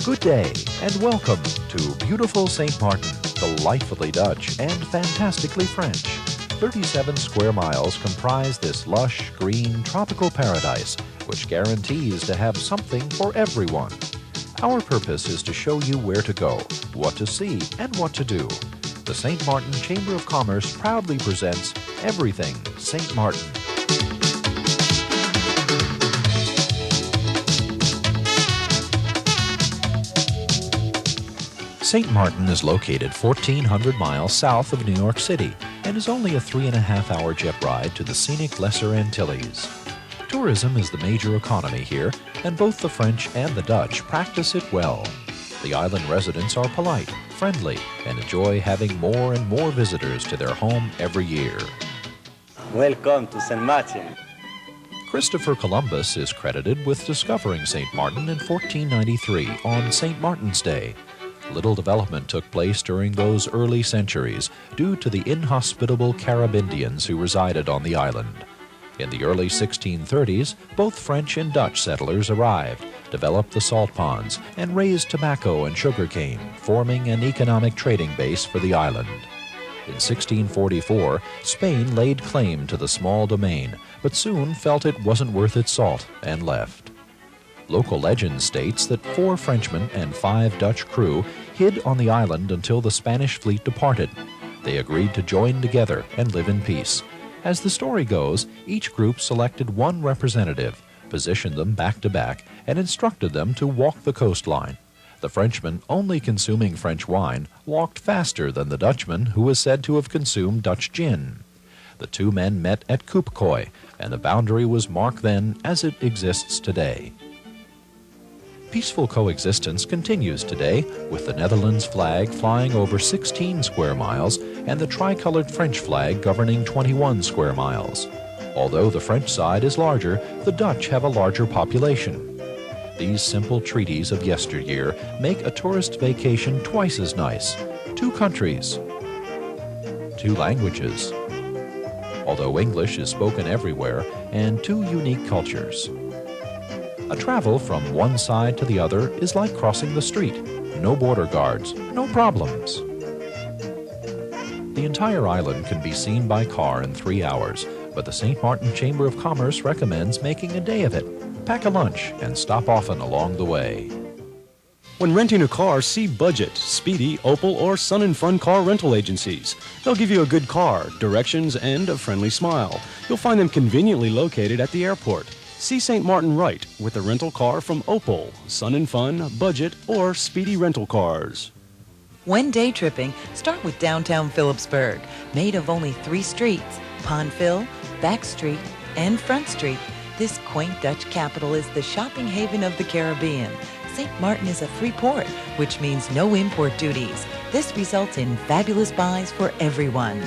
Good day and welcome to beautiful St. Martin, delightfully Dutch and fantastically French. 37 square miles comprise this lush, green, tropical paradise, which guarantees to have something for everyone. Our purpose is to show you where to go, what to see, and what to do. The St. Martin Chamber of Commerce proudly presents Everything St. Martin. St. Martin is located 1,400 miles south of New York City and is only a 3.5-hour jet ride to the scenic Lesser Antilles. Tourism is the major economy here, and both the French and the Dutch practice it well. The island residents are polite, friendly, and enjoy having more and more visitors to their home every year. Welcome to St. Martin. Christopher Columbus is credited with discovering St. Martin in 1493 on St. Martin's Day. Little development took place during those early centuries due to the inhospitable Carib Indians who resided on the island. In the early 1630s, both French and Dutch settlers arrived, developed the salt ponds, and raised tobacco and sugarcane, forming an economic trading base for the island. In 1644, Spain laid claim to the small domain, but soon felt it wasn't worth its salt and left. Local legend states that 4 Frenchmen and 5 Dutch crew hid on the island until the Spanish fleet departed. They agreed to join together and live in peace. As the story goes, each group selected one representative, positioned them back to back, and instructed them to walk the coastline. The Frenchman, only consuming French wine, walked faster than the Dutchman, who was said to have consumed Dutch gin. The two men met at Koepkooi, and the boundary was marked then as it exists today. Peaceful coexistence continues today, with the Netherlands flag flying over 16 square miles and the tricolored French flag governing 21 square miles. Although the French side is larger, the Dutch have a larger population. These simple treaties of yesteryear make a tourist vacation twice as nice. 2 countries, 2 languages, although English is spoken everywhere, and 2 unique cultures. A travel from one side to the other is like crossing the street. No border guards, no problems. The entire island can be seen by car in 3 hours, but the St. Martin Chamber of Commerce recommends making a day of it. Pack a lunch and stop often along the way. When renting a car, see Budget, Speedy, Opel, or Sun & Fun car rental agencies. They'll give you a good car, directions, and a friendly smile. You'll find them conveniently located at the airport. See St. Martin right with a rental car from Opel, Sun & Fun, Budget, or Speedy Rental Cars. When day tripping, start with downtown Phillipsburg, made of only 3 streets, Pondville, Back Street, and Front Street. This quaint Dutch capital is the shopping haven of the Caribbean. St. Martin is a free port, which means no import duties. This results in fabulous buys for everyone.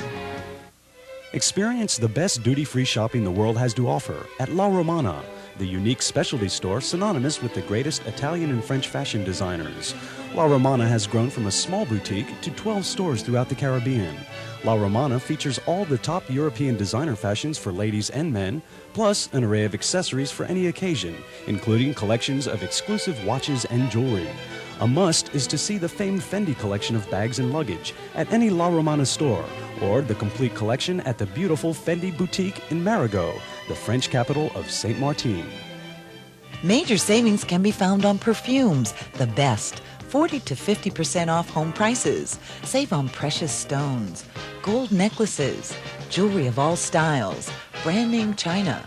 Experience the best duty-free shopping the world has to offer at La Romana, the unique specialty store synonymous with the greatest Italian and French fashion designers. La Romana has grown from a small boutique to 12 stores throughout the Caribbean. La Romana features all the top European designer fashions for ladies and men, plus an array of accessories for any occasion, including collections of exclusive watches and jewelry. A must is to see the famed Fendi collection of bags and luggage at any La Romana store, or the complete collection at the beautiful Fendi boutique in Marigot, the French capital of St.Maartin. Major savings can be found on perfumes, the best. 40 to 50% off home prices. Save on precious stones, gold necklaces, jewelry of all styles, brand name china,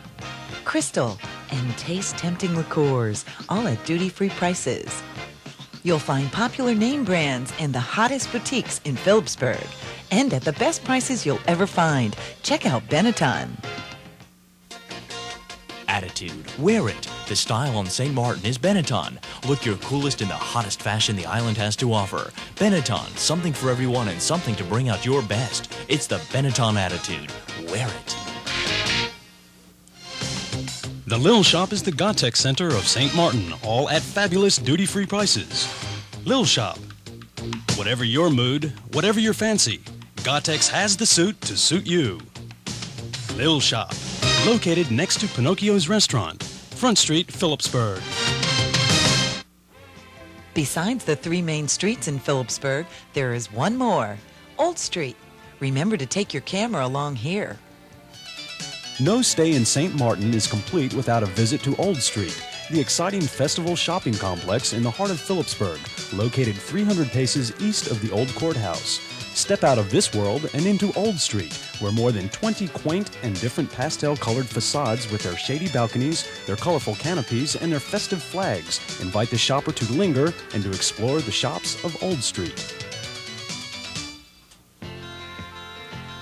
crystal, and taste-tempting liqueurs, all at duty-free prices. You'll find popular name brands and the hottest boutiques in Phillipsburg, and at the best prices you'll ever find. Check out Benetton. Attitude. Wear it. The style on St. Martin is Benetton. Look your coolest in the hottest fashion the island has to offer. Benetton, something for everyone and something to bring out your best. It's the Benetton attitude. Wear it. The Lil Shop is the Gotex center of St. Martin, all at fabulous duty-free prices. Lil Shop. Whatever your mood, whatever your fancy, Gotex has the suit to suit you. Lil Shop. Located next to Pinocchio's Restaurant, Front Street, Phillipsburg. Besides the 3 main streets in Phillipsburg, there is one more, Old Street. Remember to take your camera along here. No stay in St. Martin is complete without a visit to Old Street, the exciting festival shopping complex in the heart of Phillipsburg, located 300 paces east of the old courthouse. Step out of this world and into Old Street, where more than 20 quaint and different pastel-colored facades with their shady balconies, their colorful canopies, and their festive flags invite the shopper to linger and to explore the shops of Old Street.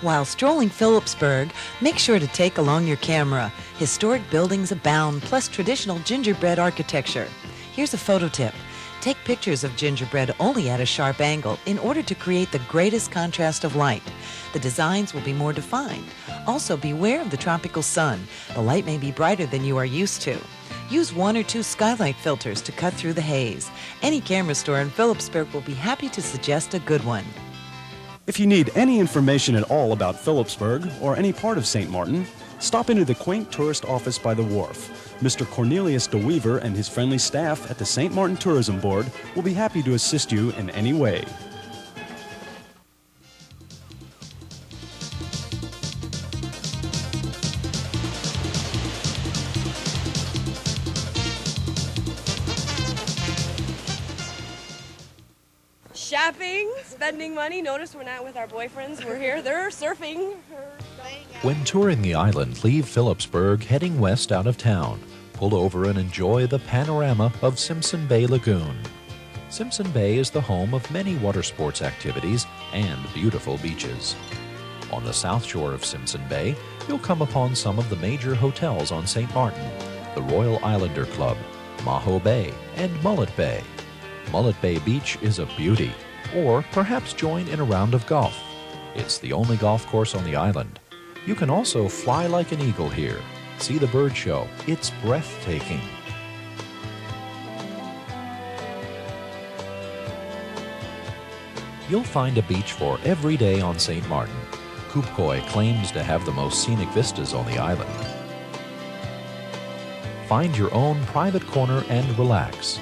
While strolling Phillipsburg, make sure to take along your camera. Historic buildings abound, plus traditional gingerbread architecture. Here's a photo tip. Take pictures of gingerbread only at a sharp angle in order to create the greatest contrast of light. The designs will be more defined. Also, beware of the tropical sun. The light may be brighter than you are used to. Use 1 or 2 skylight filters to cut through the haze. Any camera store in Phillipsburg will be happy to suggest a good one. If you need any information at all about Phillipsburg or any part of St. Martin, stop into the quaint tourist office by the wharf. Mr. Cornelius DeWeaver and his friendly staff at the St. Martin Tourism Board will be happy to assist you in any way. Shopping, spending money. Notice we're not with our boyfriends. We're here. They're surfing. When touring the island, leave Phillipsburg heading west out of town. Pull over and enjoy the panorama of Simpson Bay Lagoon. Simpson Bay is the home of many water sports activities and beautiful beaches. On the south shore of Simpson Bay, you'll come upon some of the major hotels on St. Martin, the Royal Islander Club, Maho Bay, and Mullet Bay. Mullet Bay Beach is a beauty, or perhaps join in a round of golf. It's the only golf course on the island. You can also fly like an eagle here. See the bird show. It's breathtaking. You'll find a beach for every day on St. Martin. Kupkoi claims to have the most scenic vistas on the island. Find your own private corner and relax.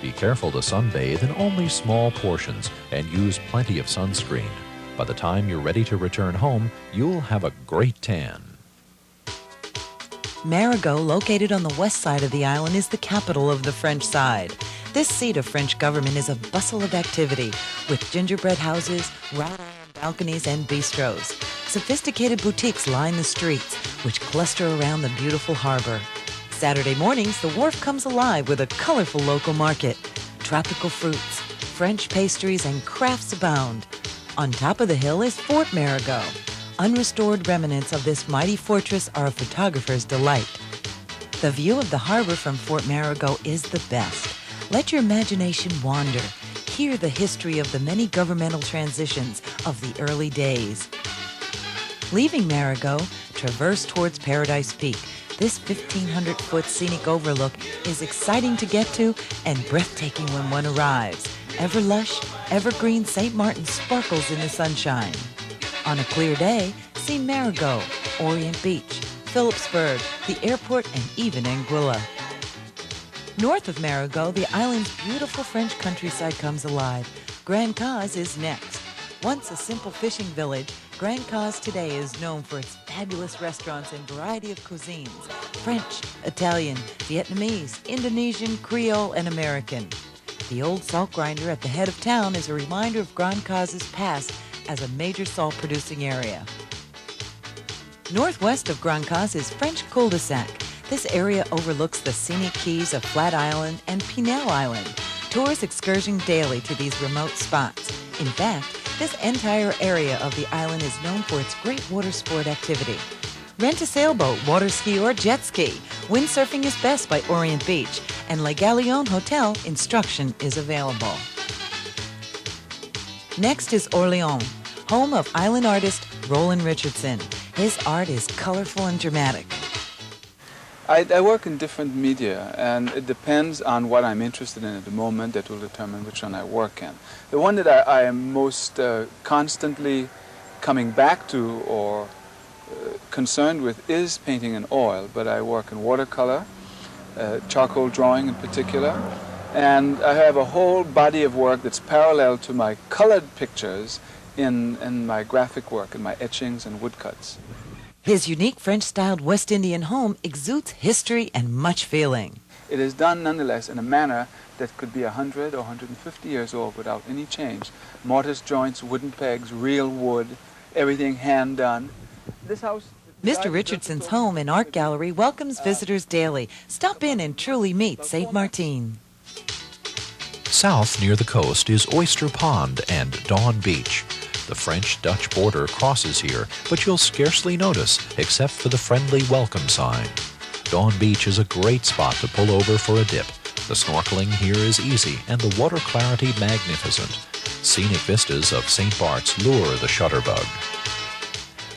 Be careful to sunbathe in only small portions and use plenty of sunscreen. By the time you're ready to return home, you'll have a great tan. Marigot, located on the west side of the island, is the capital of the French side. This seat of French government is a bustle of activity, with gingerbread houses, wrought iron balconies, and bistros. Sophisticated boutiques line the streets, which cluster around the beautiful harbor. Saturday mornings, the wharf comes alive with a colorful local market. Tropical fruits, French pastries, and crafts abound. On top of the hill is Fort Marigot. Unrestored remnants of this mighty fortress are a photographer's delight. The view of the harbor from Fort Marigot is the best. Let your imagination wander. Hear the history of the many governmental transitions of the early days. Leaving Marigot, traverse towards Paradise Peak. This 1,500-foot scenic overlook is exciting to get to and breathtaking when one arrives. Ever lush, evergreen St. Martin sparkles in the sunshine. On a clear day, see Marigot, Orient Beach, Phillipsburg, the airport, and even Anguilla. North of Marigot, the island's beautiful French countryside comes alive. Grand Case is next. Once a simple fishing village, Grand Case today is known for its fabulous restaurants and variety of cuisines: French, Italian, Vietnamese, Indonesian, Creole, and American. The old salt grinder at the head of town is a reminder of Grand Case's past as a major salt-producing area. Northwest of Grand Case is French Cul-de-Sac. This area overlooks the scenic keys of Flat Island and Pinel Island. Tours excursion daily to these remote spots. In fact, this entire area of the island is known for its great water sport activity. Rent a sailboat, water ski, or jet ski. Windsurfing is best by Orient Beach, and Le Galion Hotel instruction is available. Next is Orléans, home of island artist Roland Richardson. His art is colorful and dramatic. I work in different media, and it depends on what I'm interested in at the moment that will determine which one I work in. The one that I am most constantly coming back to or concerned with is painting in oil, but I work in watercolor, charcoal drawing in particular, And I have a whole body of work that's parallel to my colored pictures in my graphic work, in my etchings and woodcuts. His unique French-styled West Indian home exudes history and much feeling. It is done nonetheless in a manner that could be 100 or 150 years old without any change. Mortise joints, wooden pegs, real wood, everything hand done. This house... Mr. Richardson's home and art gallery welcomes visitors daily. Stop in and truly meet St.Maarten. South near the coast is Oyster Pond and Dawn Beach. The French-Dutch border crosses here, but you'll scarcely notice except for the friendly welcome sign. Dawn Beach is a great spot to pull over for a dip. The snorkeling here is easy and the water clarity magnificent. Scenic vistas of St. Bart's lure the shutterbug.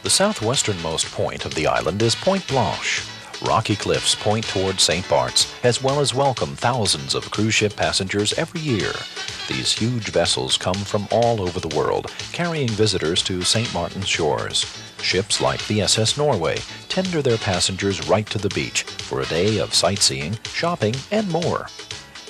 The southwesternmost point of the island is Point Blanche. Rocky cliffs point toward St. Bart's, as well as welcome thousands of cruise ship passengers every year. These huge vessels come from all over the world, carrying visitors to St. Martin's shores. Ships like the SS Norway tender their passengers right to the beach for a day of sightseeing, shopping, and more.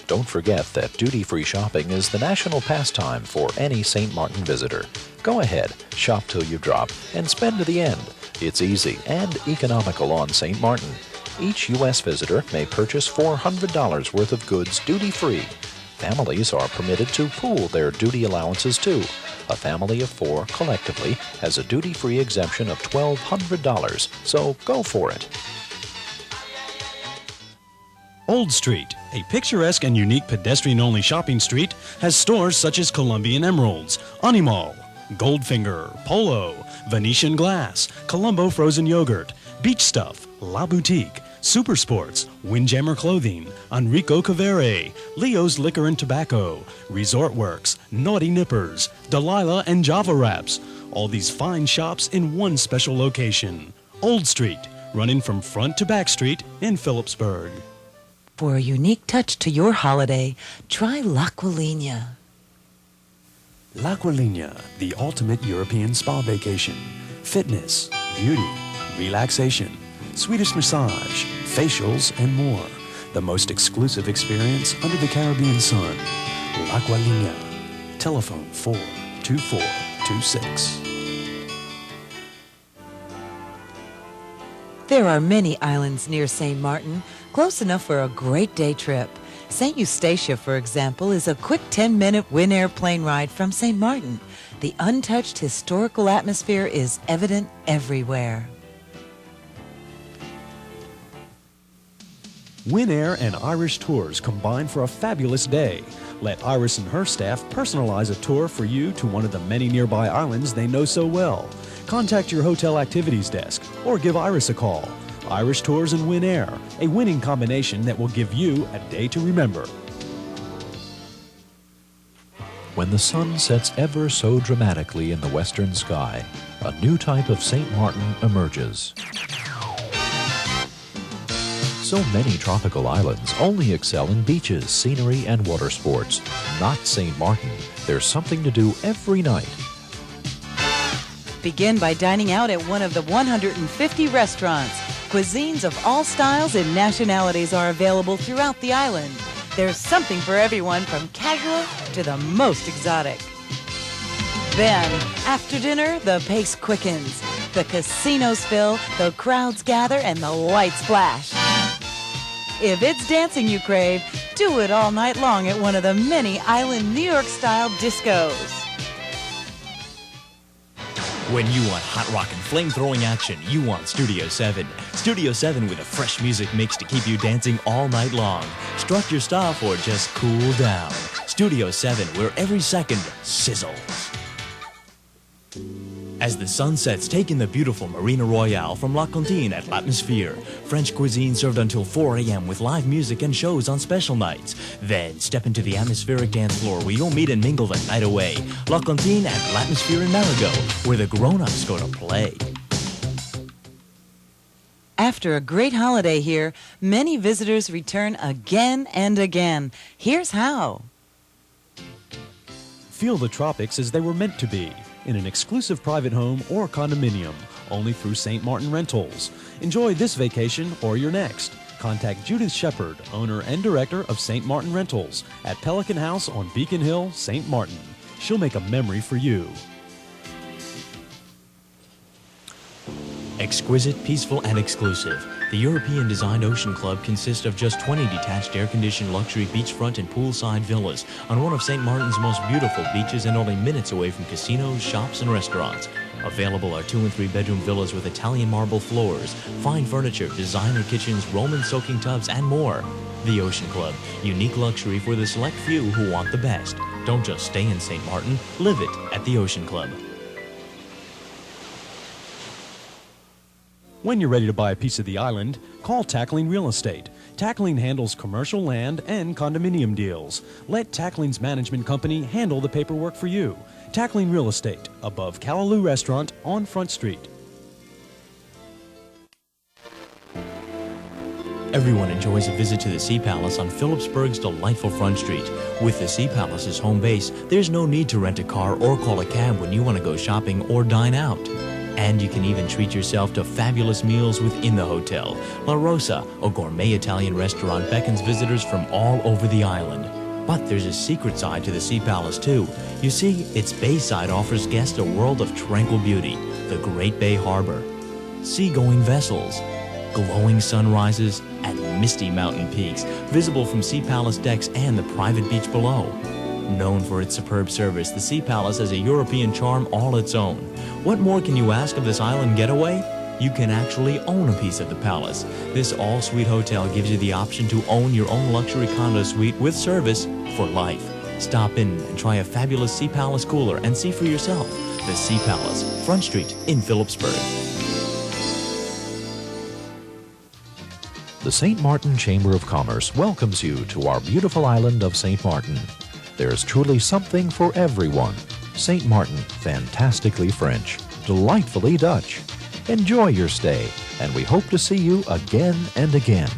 Don't forget that duty-free shopping is the national pastime for any St. Martin visitor. Go ahead, shop till you drop, and spend to the end. It's easy and economical on St. Martin. Each U.S. visitor may purchase $400 worth of goods duty-free. Families are permitted to pool their duty allowances too. A family of 4 collectively has a duty-free exemption of $1,200, so go for it. Old Street, a picturesque and unique pedestrian-only shopping street, has stores such as Colombian Emeralds, Animal, Goldfinger, Polo, Venetian Glass, Colombo Frozen Yogurt, Beach Stuff, La Boutique, Super Sports, Windjammer Clothing, Enrico Cavere, Leo's Liquor and Tobacco, Resort Works, Naughty Nippers, Delilah and Java Wraps. All these fine shops in one special location. Old Street, running from front to back street in Phillipsburg. For a unique touch to your holiday, try L'Aquilina. L'Aquilina, the ultimate European spa vacation. Fitness, beauty, relaxation, Swedish massage, facials, and more. The most exclusive experience under the Caribbean sun. L'Aquilina. Telephone 42426. There are many islands near St. Martin, close enough for a great day trip. St. Eustatia, for example, is a quick 10-minute Win Air plane ride from St. Martin. The untouched historical atmosphere is evident everywhere. Win Air and Irish Tours combine for a fabulous day. Let Iris and her staff personalize a tour for you to one of the many nearby islands they know so well. Contact your hotel activities desk or give Iris a call. Irish Tours and Win Air, a winning combination that will give you a day to remember. When the sun sets ever so dramatically in the western sky, a new type of St. Martin emerges. So many tropical islands only excel in beaches, scenery, and water sports. Not St. Martin. There's something to do every night. Begin by dining out at one of the 150 restaurants. Cuisines of all styles and nationalities are available throughout the island. There's something for everyone from casual to the most exotic. Then, after dinner, the pace quickens. The casinos fill, the crowds gather, and the lights flash. If it's dancing you crave, do it all night long at one of the many island New York-style discos. When you want hot rock and flame-throwing action, you want Studio 7. Studio 7 with a fresh music mix to keep you dancing all night long. Strut your stuff or just cool down. Studio 7, where every second sizzles. As the sun sets, take in the beautiful Marina Royale from La Cantine at L'Atmosphere. French cuisine served until 4 a.m. with live music and shows on special nights. Then step into the atmospheric dance floor where you'll meet and mingle the night away. La Cantine at L'Atmosphere in Marigot, where the grown-ups go to play. After a great holiday here, many visitors return again and again. Here's how. Feel the tropics as they were meant to be, in an exclusive private home or condominium, only through St. Martin Rentals. Enjoy this vacation or your next. Contact Judith Shepard, owner and director of St. Martin Rentals at Pelican House on Beacon Hill, St. Martin. She'll make a memory for you. Exquisite, peaceful, and exclusive. The European-designed Ocean Club consists of just 20 detached air-conditioned luxury beachfront and poolside villas on one of St. Martin's most beautiful beaches and only minutes away from casinos, shops, and restaurants. Available are 2- and 3-bedroom villas with Italian marble floors, fine furniture, designer kitchens, Roman soaking tubs, and more. The Ocean Club, unique luxury for the select few who want the best. Don't just stay in St. Martin, live it at the Ocean Club. When you're ready to buy a piece of the island, call Tackling Real Estate. Tackling handles commercial land and condominium deals. Let Tackling's management company handle the paperwork for you. Tackling Real Estate, above Callaloo Restaurant on Front Street. Everyone enjoys a visit to the Sea Palace on Phillipsburg's delightful Front Street. With the Sea Palace as home base, there's no need to rent a car or call a cab when you want to go shopping or dine out. And you can even treat yourself to fabulous meals within the hotel. La Rosa, a gourmet Italian restaurant, beckons visitors from all over the island. But there's a secret side to the Sea Palace too. You see, its bayside offers guests a world of tranquil beauty. The Great Bay Harbor, seagoing vessels, glowing sunrises, and misty mountain peaks, visible from Sea Palace decks and the private beach below. Known for its superb service, the Sea Palace has a European charm all its own. What more can you ask of this island getaway? You can actually own a piece of the palace. This all-suite hotel gives you the option to own your own luxury condo suite with service for life. Stop in and try a fabulous Sea Palace cooler and see for yourself. The Sea Palace, Front Street in Phillipsburg. The St. Martin Chamber of Commerce welcomes you to our beautiful island of St. Martin. There's truly something for everyone. St. Martin, fantastically French, delightfully Dutch. Enjoy your stay, and we hope to see you again and again.